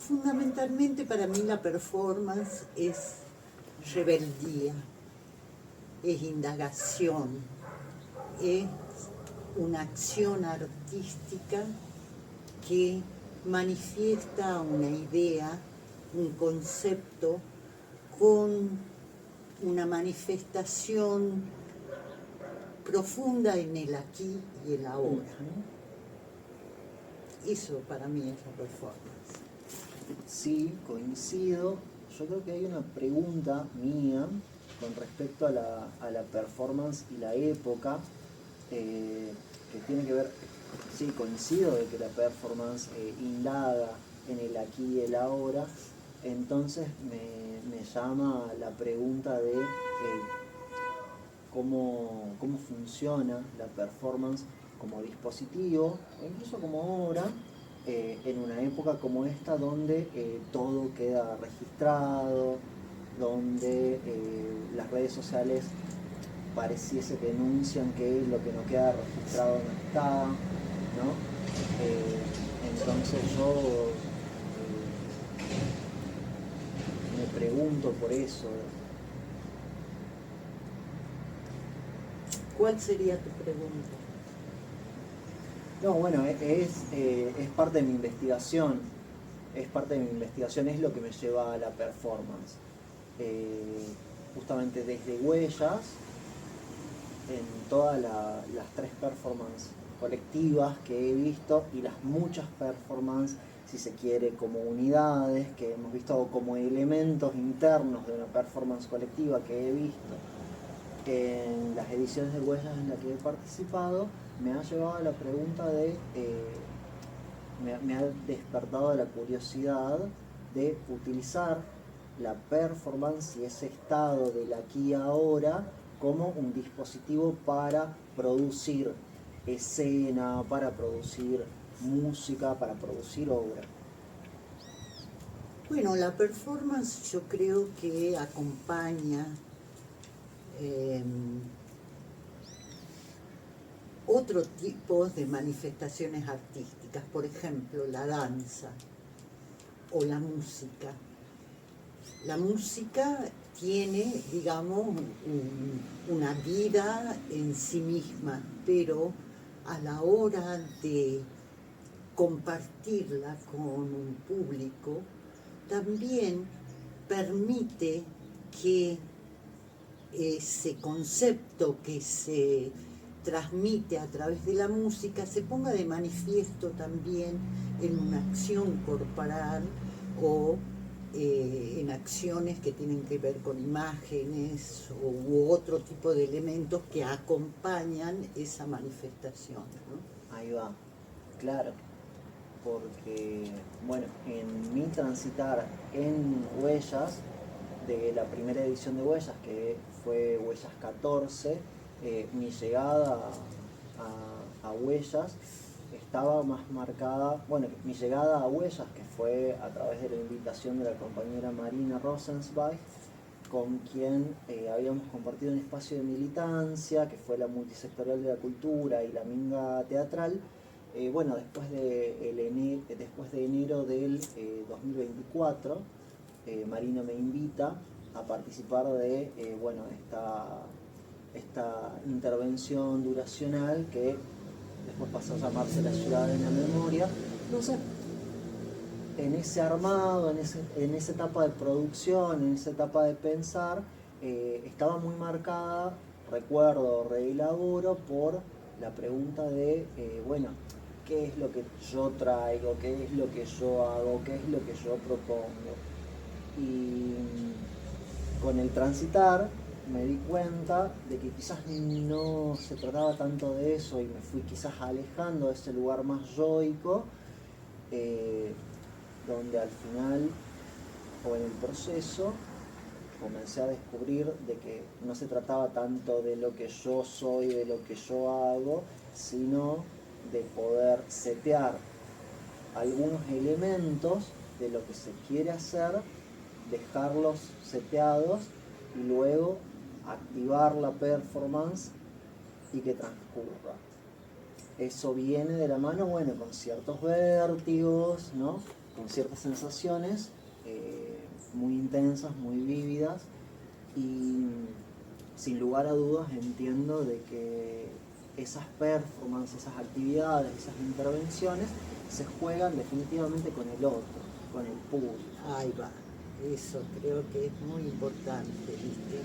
Fundamentalmente para mí la performance es rebeldía, es indagación, es una acción artística que manifiesta una idea, un concepto con una manifestación profunda en el aquí y el ahora. Eso para mí es la performance. Sí, coincido. Yo creo que hay una pregunta mía con respecto a la performance y la época, que tiene que ver, sí, coincido de que la performance indaga en el aquí y el ahora. Entonces me llama la pregunta de cómo funciona la performance como dispositivo o incluso como obra en una época como esta donde todo queda registrado, donde las redes sociales pareciese que denuncian que lo que no queda registrado no está, ¿no? Entonces yo me pregunto por eso. ¿Cuál sería tu pregunta? No, bueno, es parte de mi investigación, es lo que me lleva a la performance. Justamente desde Huellas, en todas las 3 performances colectivas que he visto y las muchas performances, si se quiere, como unidades que hemos visto como elementos internos de una performance colectiva que he visto en las ediciones de Huellas en las que he participado, me ha llevado a la pregunta me ha despertado la curiosidad de utilizar la performance y ese estado del aquí y ahora como un dispositivo para producir escena, para producir música, para producir obra. Bueno, la performance yo creo que acompaña otro tipo de manifestaciones artísticas, por ejemplo, la danza o la música. La música tiene, digamos, una vida en sí misma, pero a la hora de compartirla con un público, también permite que ese concepto que se transmite a través de la música se ponga de manifiesto también en una acción corporal o en acciones que tienen que ver con imágenes u otro tipo de elementos que acompañan esa manifestación, ¿no? Ahí va, claro, porque, bueno, en mi transitar en Huellas, de la primera edición de Huellas, que fue Huellas 14, mi llegada a Huellas estaba más marcada, bueno, mi llegada a Huellas, que fue a través de la invitación de la compañera Marina Rosenzweig, con quien habíamos compartido un espacio de militancia, que fue la multisectorial de la cultura y la minga teatral. Bueno, después de enero del 2024, Marina me invita a participar de bueno, esta intervención duracional que después pasó a llamarse La Ciudad de la Memoria. Entonces, en ese armado, en esa etapa de producción, en esa etapa de pensar, estaba muy marcada, recuerdo, reelaboro, por la pregunta de, bueno, ¿qué es lo que yo traigo? ¿Qué es lo que yo hago? ¿Qué es lo que yo propongo? Y con el transitar me di cuenta de que quizás no se trataba tanto de eso y me fui quizás alejando de ese lugar más yoico, donde al final o en el proceso comencé a descubrir de que no se trataba tanto de lo que yo soy, de lo que yo hago, sino de poder setear algunos elementos de lo que se quiere hacer, dejarlos seteados y luego activar la performance y que transcurra. Eso viene de la mano, bueno, con ciertos vértigos, ¿no? con ciertas sensaciones muy intensas, muy vívidas, y sin lugar a dudas entiendo de que esas performances, esas actividades, esas intervenciones se juegan definitivamente con el otro, con el público. Ahí va, eso creo que es muy importante, ¿viste?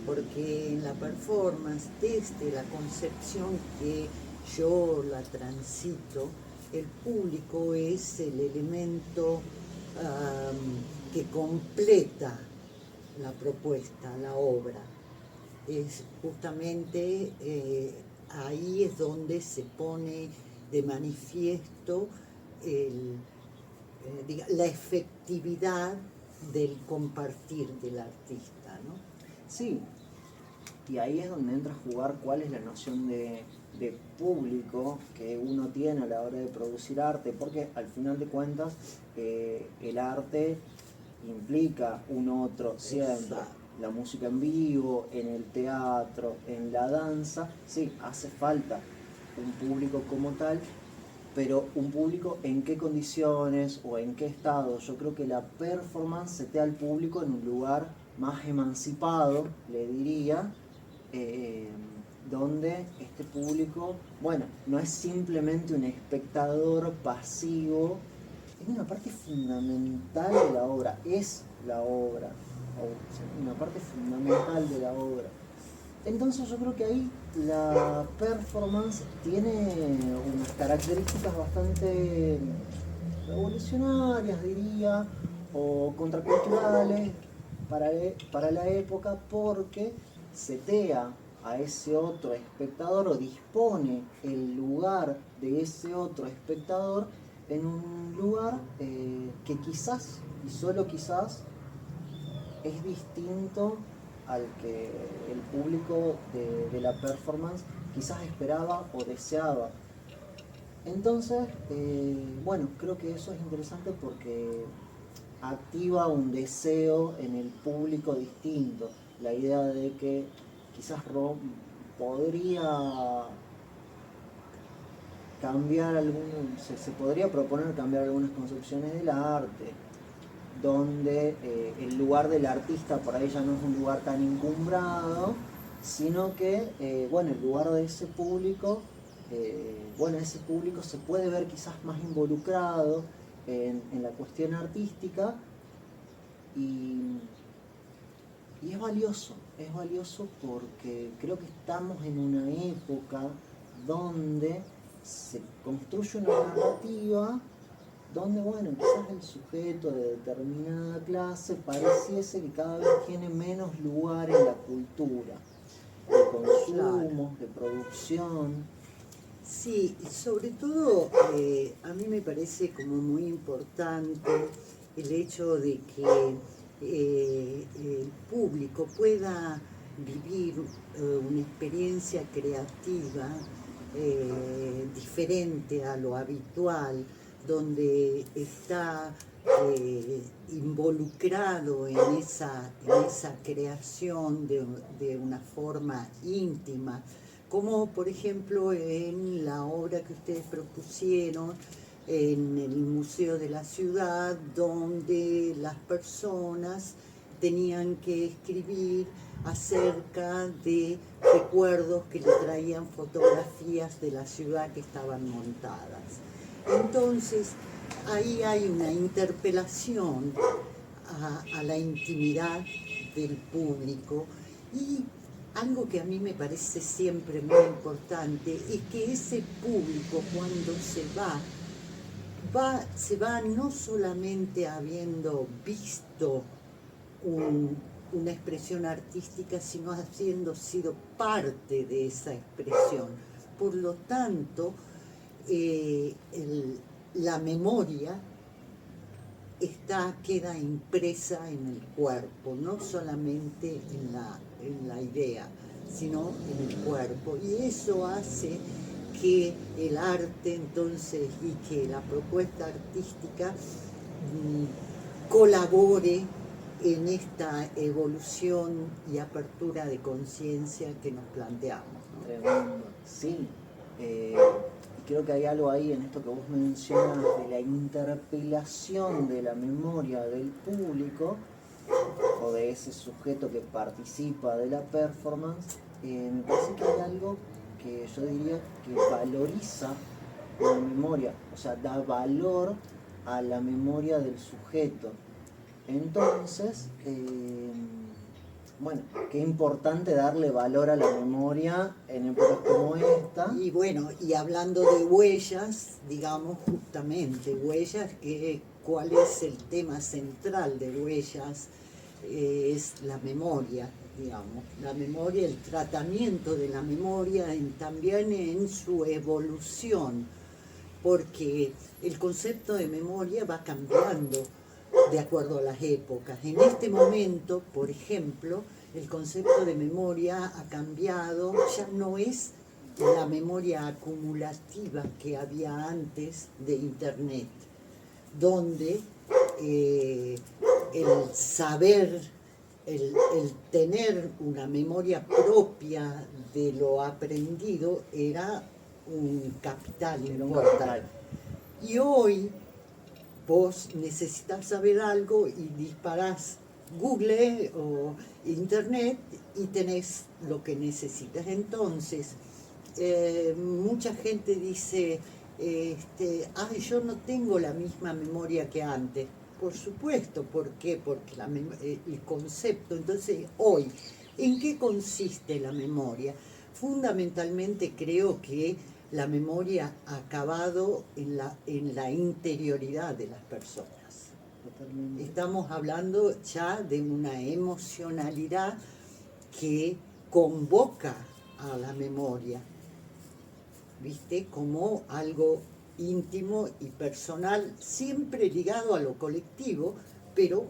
Porque en la performance, desde la concepción que yo la transito, el público es el elemento que completa la propuesta, la obra. Es justamente ahí es donde se pone de manifiesto la efectividad del compartir del artista, ¿no? Sí, y ahí es donde entra a jugar cuál es la noción de público que uno tiene a la hora de producir arte, porque al final de cuentas el arte implica un otro siempre. Exacto. La música en vivo, en el teatro, en la danza, sí, hace falta un público como tal, pero un público en qué condiciones o en qué estado. Yo creo que la performance setea al público en un lugar más emancipado, le diría, donde este público, bueno, no es simplemente un espectador pasivo, es una parte fundamental de la obra, es la obra, una parte fundamental de la obra. Entonces yo creo que ahí la performance tiene unas características bastante revolucionarias, diría, o contraculturales para la época, porque setea a ese otro espectador o dispone el lugar de ese otro espectador en un lugar que quizás, y solo quizás, es distinto al que el público de la performance quizás esperaba o deseaba. Entonces, bueno, creo que eso es interesante porque activa un deseo en el público distinto. La idea de que quizás podría cambiar se podría proponer cambiar algunas concepciones del arte, donde el lugar del artista por ahí ya no es un lugar tan encumbrado, sino que, bueno, el lugar de ese público, ese público se puede ver quizás más involucrado en la cuestión artística y es valioso porque creo que estamos en una época donde se construye una narrativa donde, bueno, quizás el sujeto de determinada clase pareciese que cada vez tiene menos lugar en la cultura, de consumo, de producción. Sí, sobre todo a mí me parece como muy importante el hecho de que el público pueda vivir una experiencia creativa diferente a lo habitual, donde está involucrado en esa creación de una forma íntima, como por ejemplo en la obra que ustedes propusieron en el Museo de la Ciudad, donde las personas tenían que escribir acerca de recuerdos que le traían fotografías de la ciudad que estaban montadas. Entonces, ahí hay una interpelación a la intimidad del público, y algo que a mí me parece siempre muy importante es que ese público cuando se va no solamente habiendo visto una expresión artística, sino habiendo sido parte de esa expresión. Por lo tanto, la memoria queda impresa en el cuerpo, no solamente en la idea, sino en el cuerpo. Y eso hace que el arte entonces y que la propuesta artística colabore en esta evolución y apertura de conciencia que nos planteamos, ¿no? Tremendo, sí. creo que hay algo ahí en esto que vos mencionas de la interpelación de la memoria del público o de ese sujeto que participa de la performance. Me parece que hay algo que yo diría que valoriza la memoria, o sea, da valor a la memoria del sujeto. Entonces, bueno, qué importante darle valor a la memoria en épocas como esta. Y bueno, y hablando de huellas, digamos justamente, huellas, ¿cuál es el tema central de huellas? Es la memoria, digamos, la memoria, el tratamiento de la memoria también en su evolución, porque el concepto de memoria va cambiando de acuerdo a las épocas. En este momento, por ejemplo, el concepto de memoria ha cambiado, ya no es la memoria acumulativa que había antes de Internet, donde el saber, el tener una memoria propia de lo aprendido era un capital importante. Y hoy vos necesitas saber algo y disparás Google o Internet y tenés lo que necesitas. Entonces, mucha gente dice, yo no tengo la misma memoria que antes. Por supuesto, ¿por qué? Porque el concepto, entonces hoy, ¿en qué consiste la memoria? Fundamentalmente creo que la memoria ha acabado en la interioridad de las personas. Totalmente. Estamos hablando ya de una emocionalidad que convoca a la memoria, ¿viste? Como algo íntimo y personal, siempre ligado a lo colectivo, pero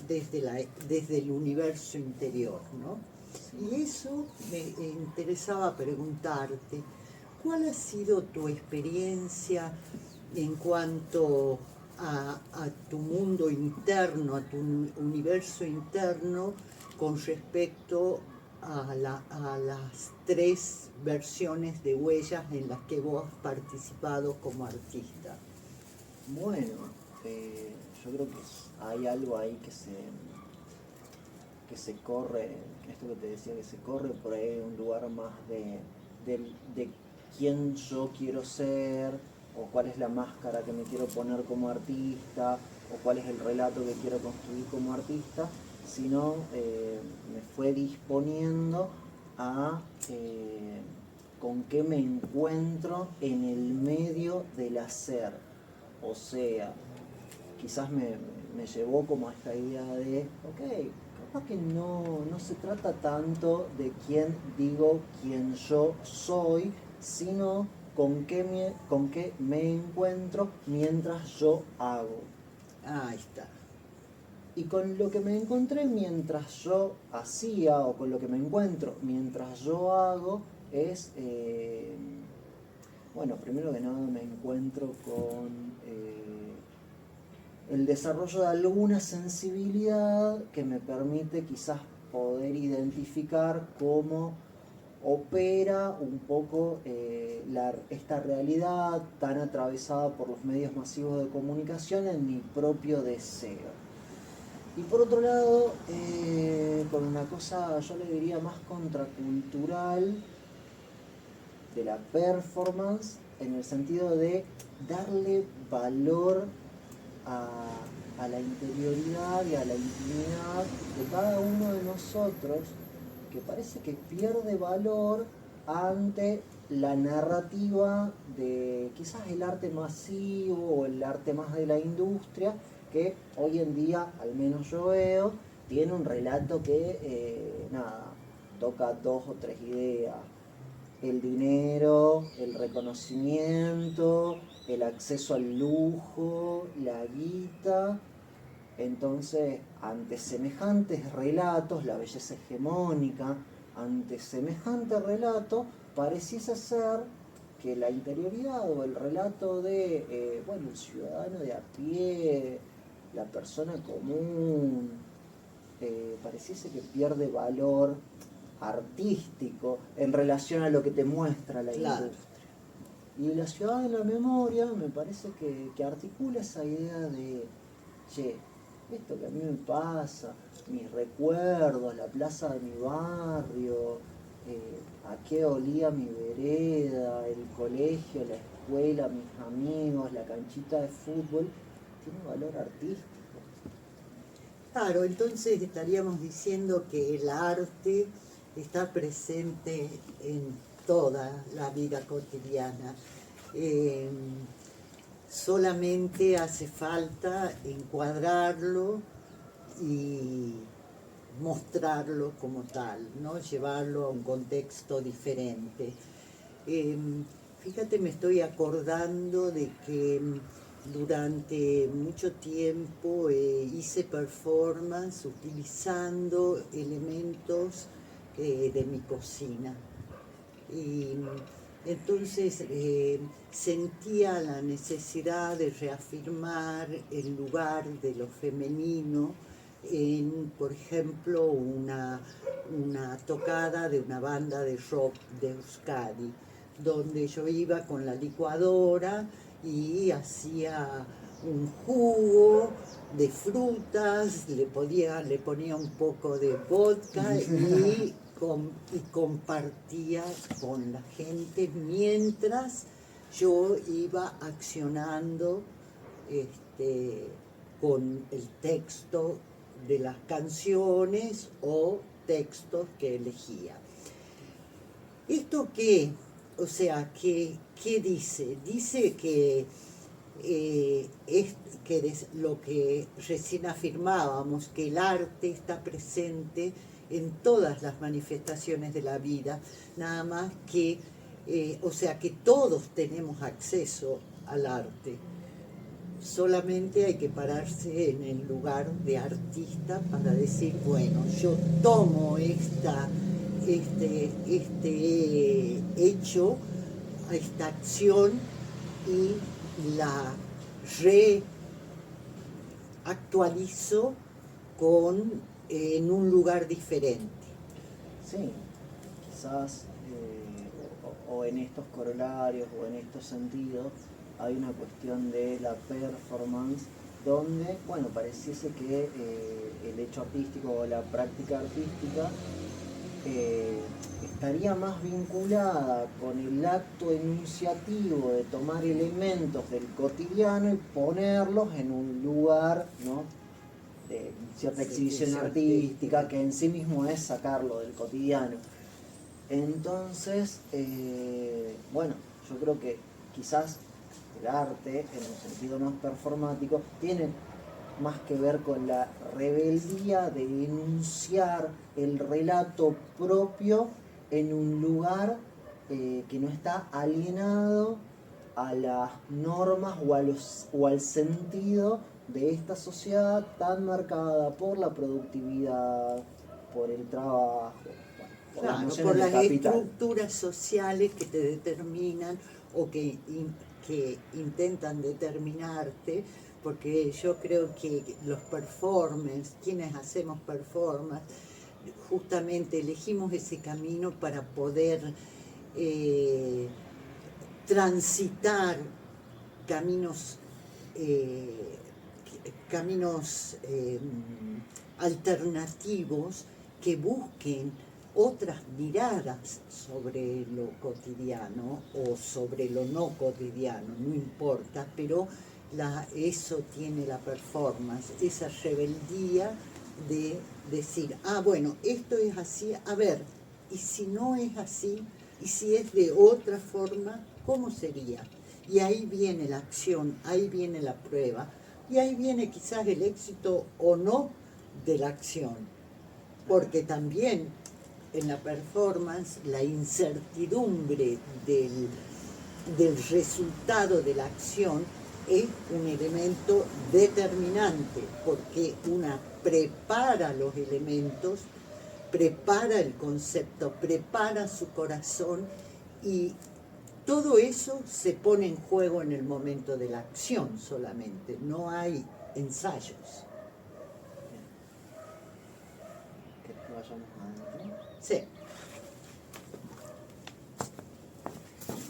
desde el universo interior, ¿no? Y eso me interesaba preguntarte, ¿cuál ha sido tu experiencia en cuanto a tu mundo interno, a tu universo interno, con respecto a las 3 versiones de huellas en las que vos has participado como artista? Bueno, yo creo que hay algo ahí que se corre, esto que te decía, que se corre por ahí un lugar más de quién yo quiero ser, o cuál es la máscara que me quiero poner como artista, o cuál es el relato que quiero construir como artista, sino me fue disponiendo a con qué me encuentro en el medio del hacer. O sea, quizás me llevó como a esta idea de, ok, capaz que no se trata tanto de quién yo soy, sino con qué me encuentro mientras yo hago. Ahí está. Y con lo que me encontré mientras yo hacía, o con lo que me encuentro mientras yo hago, es, bueno, primero que nada me encuentro con el desarrollo de alguna sensibilidad que me permite quizás poder identificar cómo opera un poco esta realidad tan atravesada por los medios masivos de comunicación en mi propio deseo. Y por otro lado, con una cosa, yo le diría más contracultural de la performance, en el sentido de darle valor a la interioridad y a la intimidad de cada uno de nosotros, que parece que pierde valor ante la narrativa de quizás el arte masivo o el arte más de la industria, que hoy en día, al menos yo veo, tiene un relato que, toca 2 o 3 ideas: el dinero, el reconocimiento, el acceso al lujo, la guita. Entonces, ante semejantes relatos, la belleza hegemónica, ante semejante relato, pareciese ser que la interioridad o el relato de, el ciudadano de a pie, la persona común, pareciese que pierde valor artístico en relación a lo que te muestra la Claro. industria. Y la ciudad de la memoria me parece que articula esa idea de, che, esto que a mí me pasa, mis recuerdos, la plaza de mi barrio, a qué olía mi vereda, el colegio, la escuela, mis amigos, la canchita de fútbol, tiene valor artístico. Claro, entonces estaríamos diciendo que el arte está presente en toda la vida cotidiana. Eh, Solamente hace falta encuadrarlo y mostrarlo como tal, ¿no? Llevarlo a un contexto diferente. Eh, Fíjate, me estoy acordando de que durante mucho tiempo hice performance utilizando elementos de mi cocina. Y entonces sentía la necesidad de reafirmar el lugar de lo femenino en, por ejemplo, una tocada de una banda de rock de Euskadi, donde yo iba con la licuadora y hacía un jugo de frutas, le ponía un poco de vodka y compartía con la gente mientras yo iba accionando con el texto de las canciones o textos que elegía. ¿Esto qué? O sea, ¿qué dice? Dice que lo que recién afirmábamos, que el arte está presente en todas las manifestaciones de la vida, nada más que, o sea, que todos tenemos acceso al arte. Solamente hay que pararse en el lugar de artista para decir, bueno, yo tomo este hecho, esta acción y la reactualizo en un lugar diferente. Sí, quizás o en estos corolarios o en estos sentidos hay una cuestión de la performance donde, bueno, pareciese que el hecho artístico o la práctica artística estaría más vinculada con el acto enunciativo de tomar elementos del cotidiano y ponerlos en un lugar, ¿no?, de cierta exhibición artística, que en sí mismo es sacarlo del cotidiano. Entonces, bueno, yo creo que quizás el arte, en un sentido más performático, tiene más que ver con la rebeldía de enunciar el relato propio en un lugar que no está alienado a las normas o al sentido de esta sociedad tan marcada por la productividad, por el trabajo, por las nociones por de las capital. estructuras sociales que te determinan o que intentan determinarte, porque yo creo que los performers, quienes hacemos performance, justamente elegimos ese camino para poder transitar caminos alternativos que busquen otras miradas sobre lo cotidiano o sobre lo no cotidiano, no importa, pero eso tiene la performance, esa rebeldía de decir, bueno, esto es así, a ver, y si no es así, y si es de otra forma, ¿cómo sería? Y ahí viene la acción, ahí viene la prueba, y ahí viene quizás el éxito o no de la acción, porque también en la performance la incertidumbre del resultado de la acción es un elemento determinante, porque una prepara los elementos, prepara el concepto, prepara su corazón y todo eso se pone en juego en el momento de la acción solamente, no hay ensayos. Que vayamos adentro. Sí.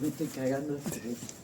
Me estoy cagando de frío.